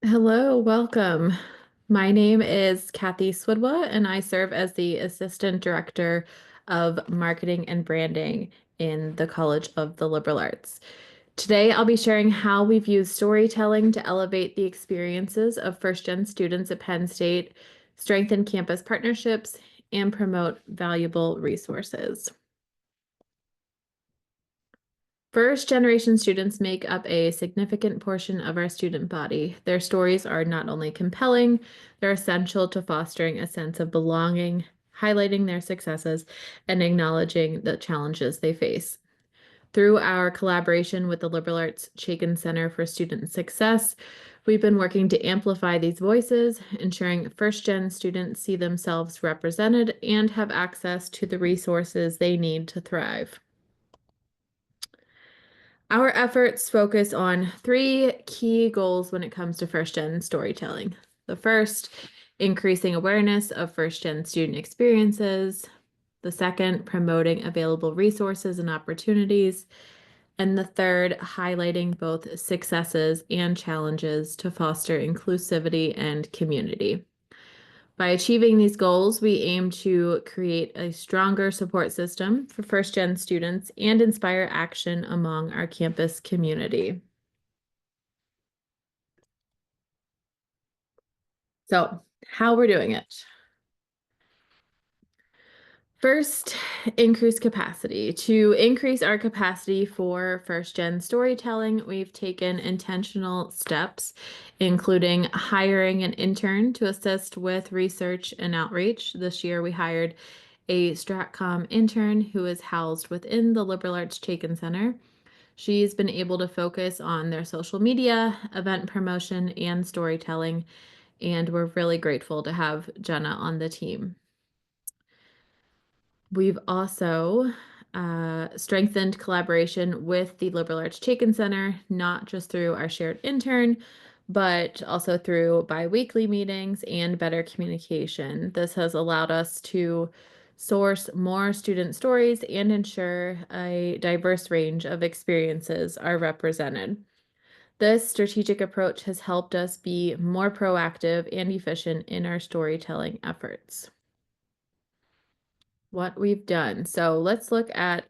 Hello, welcome. My name is Kathy Swidwa, and I serve as the Assistant Director of Marketing and Branding in the College of the Liberal Arts. Today, I'll be sharing how we've used storytelling to elevate the experiences of first-gen students at Penn State, strengthen campus partnerships, and promote valuable resources. First generation students make up a significant portion of our student body. Their stories are not only compelling, they're essential to fostering a sense of belonging, highlighting their successes, and acknowledging the challenges they face. Through our collaboration with the Liberal Arts Chaikin Center for Student Success, we've been working to amplify these voices, ensuring first gen students see themselves represented and have access to the resources they need to thrive. Our efforts focus on three key goals when it comes to first gen storytelling. The first, increasing awareness of first gen student experiences. The second, promoting available resources and opportunities. And the third, highlighting both successes and challenges to foster inclusivity and community. By achieving these goals, we aim to create a stronger support system for first-gen students and inspire action among our campus community. So, how we're doing it. First, increase capacity. To increase our capacity for first-gen storytelling, we've taken intentional steps, including hiring an intern to assist with research and outreach. This year, we hired a Stratcom intern who is housed within the Liberal Arts Chaikin Center. She's been able to focus on their social media, event promotion, and storytelling, and we're really grateful to have Jenna on the team. We've also strengthened collaboration with the Liberal Arts Chaikin Center, not just through our shared intern, but also through biweekly meetings and better communication. This has allowed us to source more student stories and ensure a diverse range of experiences are represented. This strategic approach has helped us be more proactive and efficient in our storytelling efforts. What we've done. So let's look at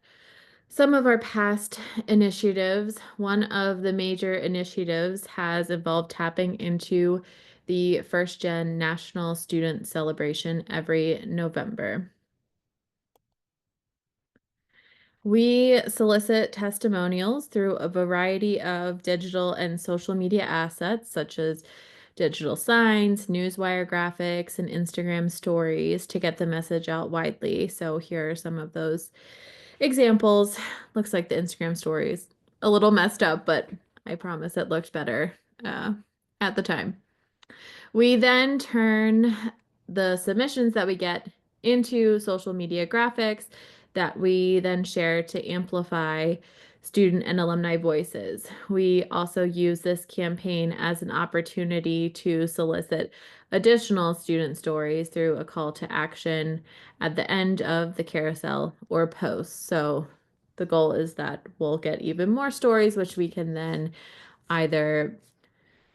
some of our past initiatives. One of the major initiatives has involved tapping into the First Gen National Student Celebration every November. We solicit testimonials through a variety of digital and social media assets, such as digital signs, newswire graphics, and Instagram stories to get the message out widely. So here are some of those examples. Looks like the Instagram stories a little messed up, but I promise it looked better uh, at the time. We then turn the submissions that we get into social media graphics that we then share to amplify student and alumni voices. We also use this campaign as an opportunity to solicit additional student stories through a call to action at the end of the carousel or post. So the goal is that we'll get even more stories, which we can then either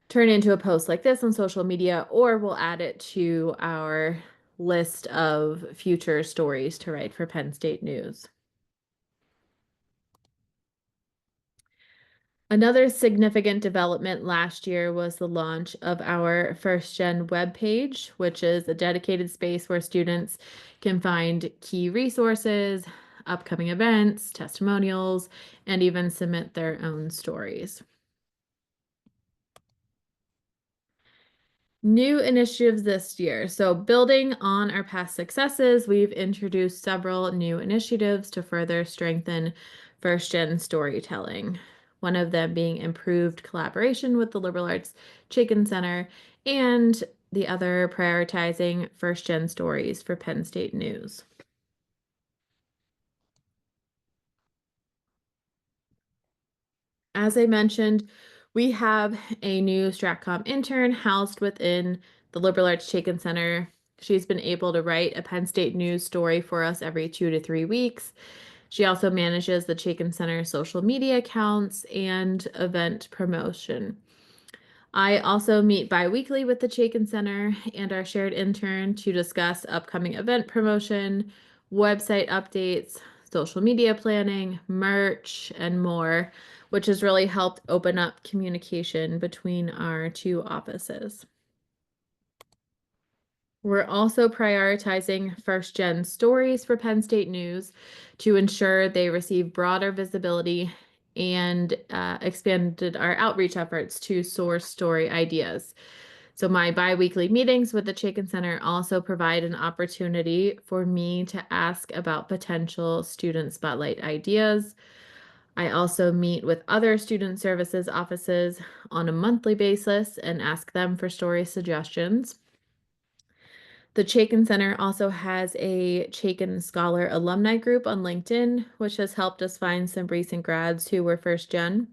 turn into a post like this on social media, or we'll add it to our list of future stories to write for Penn State News. Another significant development last year was the launch of our First Gen webpage, which is a dedicated space where students can find key resources, upcoming events, testimonials, and even submit their own stories. New initiatives this year. So, building on our past successes, we've introduced several new initiatives to further strengthen first gen storytelling. One of them being improved collaboration with the Liberal Arts Chaikin Center, and the other prioritizing first gen stories for Penn State News. As I mentioned, we have a new Stratcom intern housed within the Liberal Arts Chaikin Center. She's been able to write a Penn State news story for us every 2 to 3 weeks. She also manages the Chaikin Center social media accounts and event promotion. I also meet bi-weekly with the Chaikin Center and our shared intern to discuss upcoming event promotion, website updates, social media planning, merch, and more, which has really helped open up communication between our two offices. We're also prioritizing first gen stories for Penn State News to ensure they receive broader visibility and expanded our outreach efforts to source story ideas. So, my bi-weekly meetings with the Chaikin Center also provide an opportunity for me to ask about potential student spotlight ideas. I also meet with other student services offices on a monthly basis and ask them for story suggestions. The Chaikin Center also has a Chaikin Scholar alumni group on LinkedIn, which has helped us find some recent grads who were first gen.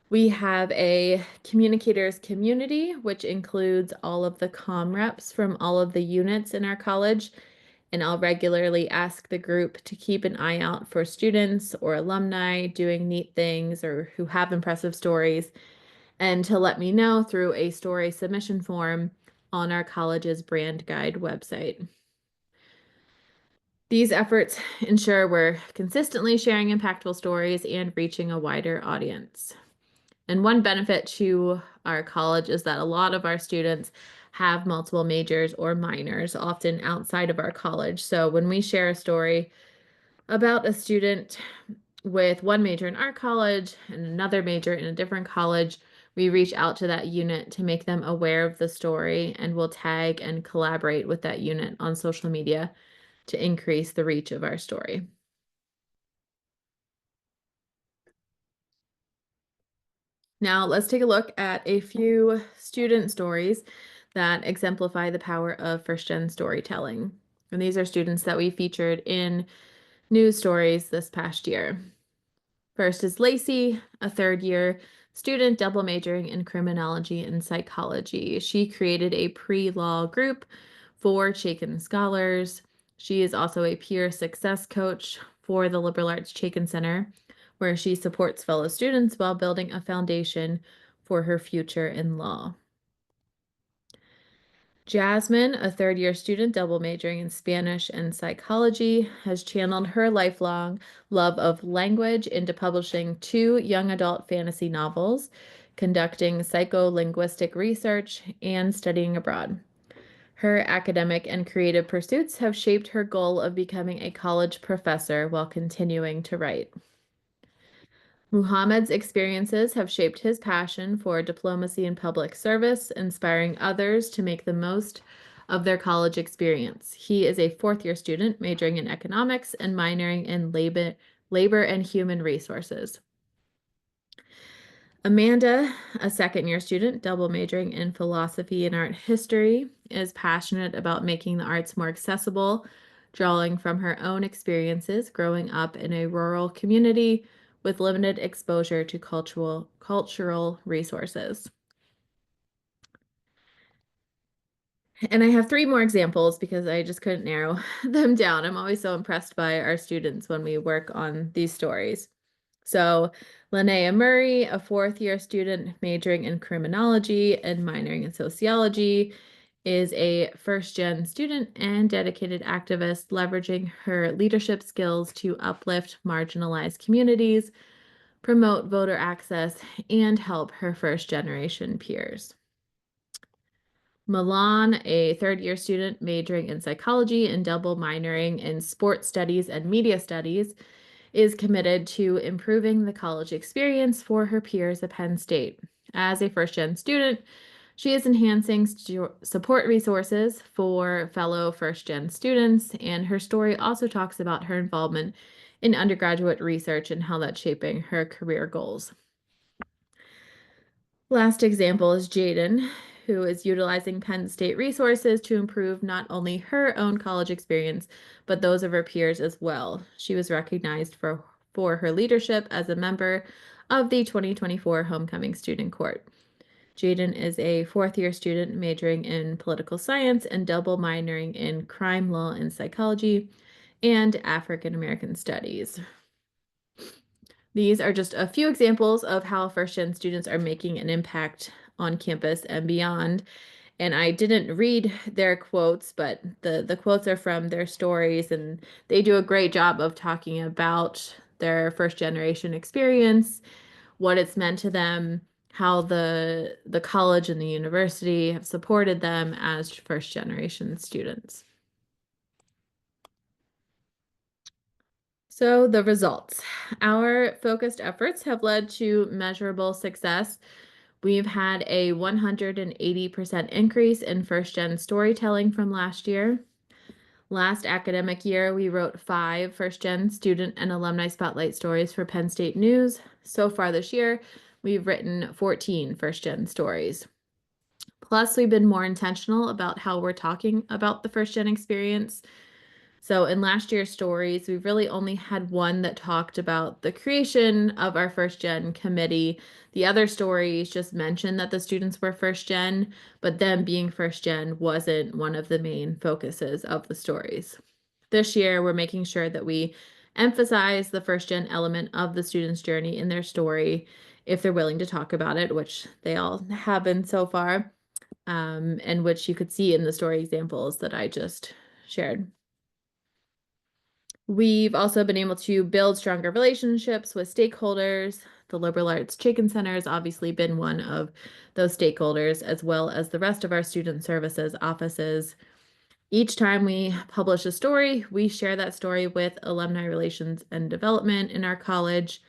We have a communicators community, which includes all of the comm reps from all of the units in our college. And I'll regularly ask the group to keep an eye out for students or alumni doing neat things or who have impressive stories, and to let me know through a story submission form on our college's brand guide website. These efforts ensure we're consistently sharing impactful stories and reaching a wider audience. And one benefit to our college is that a lot of our students have multiple majors or minors, often outside of our college. So when we share a story about a student with one major in our college and another major in a different college, we reach out to that unit to make them aware of the story, and we'll tag and collaborate with that unit on social media to increase the reach of our story. Now, let's take a look at a few student stories that exemplify the power of first gen storytelling. And these are students that we featured in news stories this past year. First is Lacey, a third year student double majoring in criminology and psychology. She created a pre-law group for Chaikin scholars. She is also a peer success coach for the Liberal Arts Chaikin Center, where she supports fellow students while building a foundation for her future in law. Jasmine, a third year student double majoring in Spanish and psychology, has channeled her lifelong love of language into publishing two young adult fantasy novels, conducting psycholinguistic research, and studying abroad. Her academic and creative pursuits have shaped her goal of becoming a college professor while continuing to write. Muhammad's experiences have shaped his passion for diplomacy and public service, inspiring others to make the most of their college experience. He is a fourth year student majoring in economics and minoring in labor and human resources. Amanda, a second year student, double majoring in philosophy and art history, is passionate about making the arts more accessible, drawing from her own experiences growing up in a rural community with limited exposure to cultural resources. And I have three more examples because I just couldn't narrow them down. I'm always so impressed by our students when we work on these stories. So, Linnea Murray, a fourth year student majoring in criminology and minoring in sociology, is a first gen student and dedicated activist, leveraging her leadership skills to uplift marginalized communities, promote voter access, and help her first generation peers. Milan, a third year student majoring in psychology and double minoring in sports studies and media studies, is committed to improving the college experience for her peers at Penn State. As a first gen student, she is enhancing support resources for fellow first gen students, and her story also talks about her involvement in undergraduate research and how that's shaping her career goals. Last example is Jaden, who is utilizing Penn State resources to improve not only her own college experience, but those of her peers as well. She was recognized for her leadership as a member of the 2024 Homecoming Student Court. Jaden is a fourth year student majoring in political science and double minoring in crime law and psychology and African American studies. These are just a few examples of how first gen students are making an impact on campus and beyond. And I didn't read their quotes, but the quotes are from their stories, and they do a great job of talking about their first generation experience, what it's meant to them, how the college and the university have supported them as first generation students. So the results. Our focused efforts have led to measurable success. We've had a 180% increase in first gen storytelling from last year. Last academic year, we wrote 5 first gen student and alumni spotlight stories for Penn State News. So far this year, we've written 14 first gen stories. Plus, we've been more intentional about how we're talking about the first gen experience. So in last year's stories, we really only had one that talked about the creation of our first gen committee. The other stories just mentioned that the students were first gen, but them being first gen wasn't one of the main focuses of the stories. This year, we're making sure that we emphasize the first gen element of the student's journey in their story if they're willing to talk about it, which they all have been so far, and which you could see in the story examples that I just shared. We've also been able to build stronger relationships with stakeholders. The Liberal Arts Chicken Center has obviously been one of those stakeholders, as well as the rest of our student services offices. Each time we publish a story, we share that story with Alumni Relations and Development in our college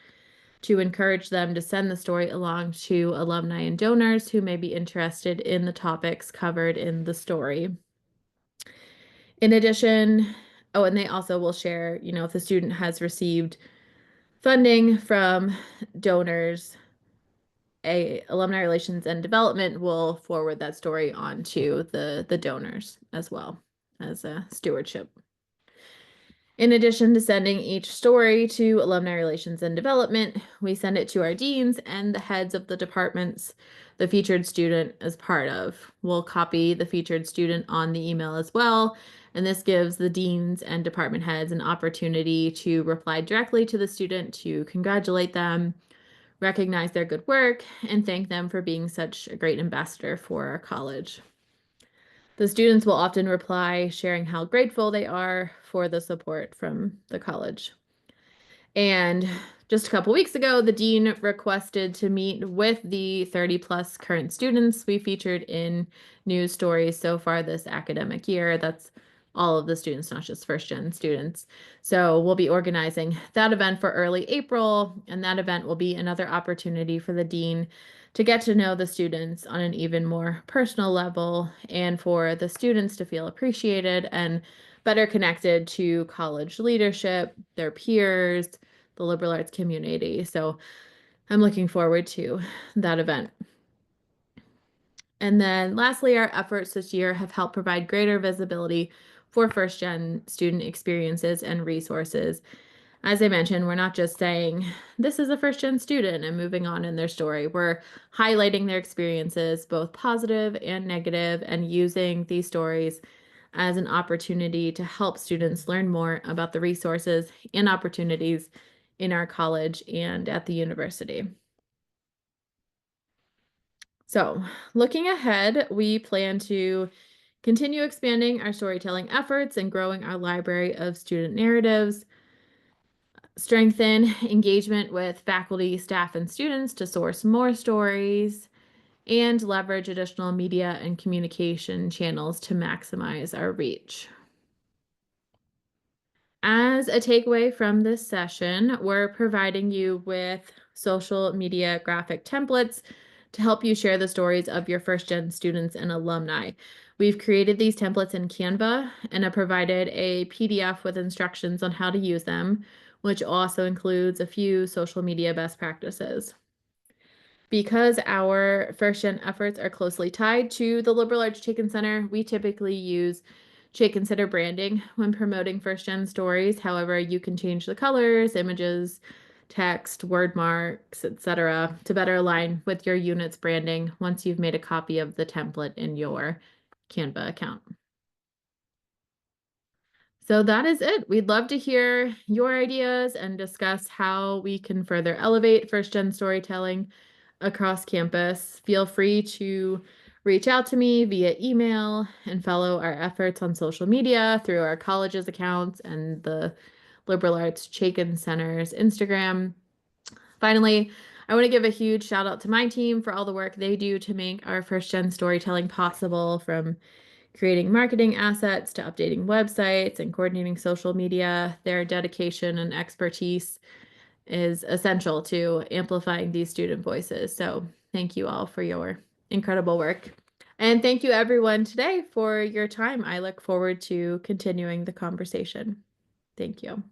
to encourage them to send the story along to alumni and donors who may be interested in the topics covered in the story. In addition, oh, and they also will share, if the student has received funding from donors, a Alumni Relations and Development will forward that story on to the donors as well as a stewardship. In addition to sending each story to Alumni Relations and Development, we send it to our deans and the heads of the departments the featured student is part of. We'll copy the featured student on the email as well, and this gives the deans and department heads an opportunity to reply directly to the student to congratulate them, recognize their good work, and thank them for being such a great ambassador for our college. The students will often reply sharing how grateful they are for the support from the college. And just a couple weeks ago, the dean requested to meet with the 30 plus current students we featured in news stories so far this academic year. That's all of the students, not just first gen students. So we'll be organizing that event for early April, and that event will be another opportunity for the dean to get to know the students on an even more personal level and for the students to feel appreciated and better connected to college leadership, their peers, the liberal arts community. So I'm looking forward to that event. And then lastly, our efforts this year have helped provide greater visibility for first gen student experiences and resources. As I mentioned, we're not just saying this is a first gen student and moving on in their story. We're highlighting their experiences, both positive and negative, and using these stories as an opportunity to help students learn more about the resources and opportunities in our college and at the university. So, looking ahead, we plan to continue expanding our storytelling efforts and growing our library of student narratives, strengthen engagement with faculty, staff, and students to source more stories, and leverage additional media and communication channels to maximize our reach. As a takeaway from this session, we're providing you with social media graphic templates to help you share the stories of your first gen students and alumni. We've created these templates in Canva and have provided a PDF with instructions on how to use them, which also includes a few social media best practices. Because our first gen efforts are closely tied to the Liberal Arts Chicken Center, we typically use Chicken Center branding when promoting first gen stories. However, you can change the colors, images, text, word marks, etc. to better align with your unit's branding once you've made a copy of the template in your Canva account. So that is it. We'd love to hear your ideas and discuss how we can further elevate first gen storytelling across campus. Feel free to reach out to me via email and follow our efforts on social media through our college's accounts and the Liberal Arts Chaikin Center's Instagram. Finally, I want to give a huge shout out to my team for all the work they do to make our first gen storytelling possible, from creating marketing assets to updating websites and coordinating social media. Their dedication and expertise is essential to amplifying these student voices. So thank you all for your incredible work. And thank you everyone today for your time. I look forward to continuing the conversation. Thank you.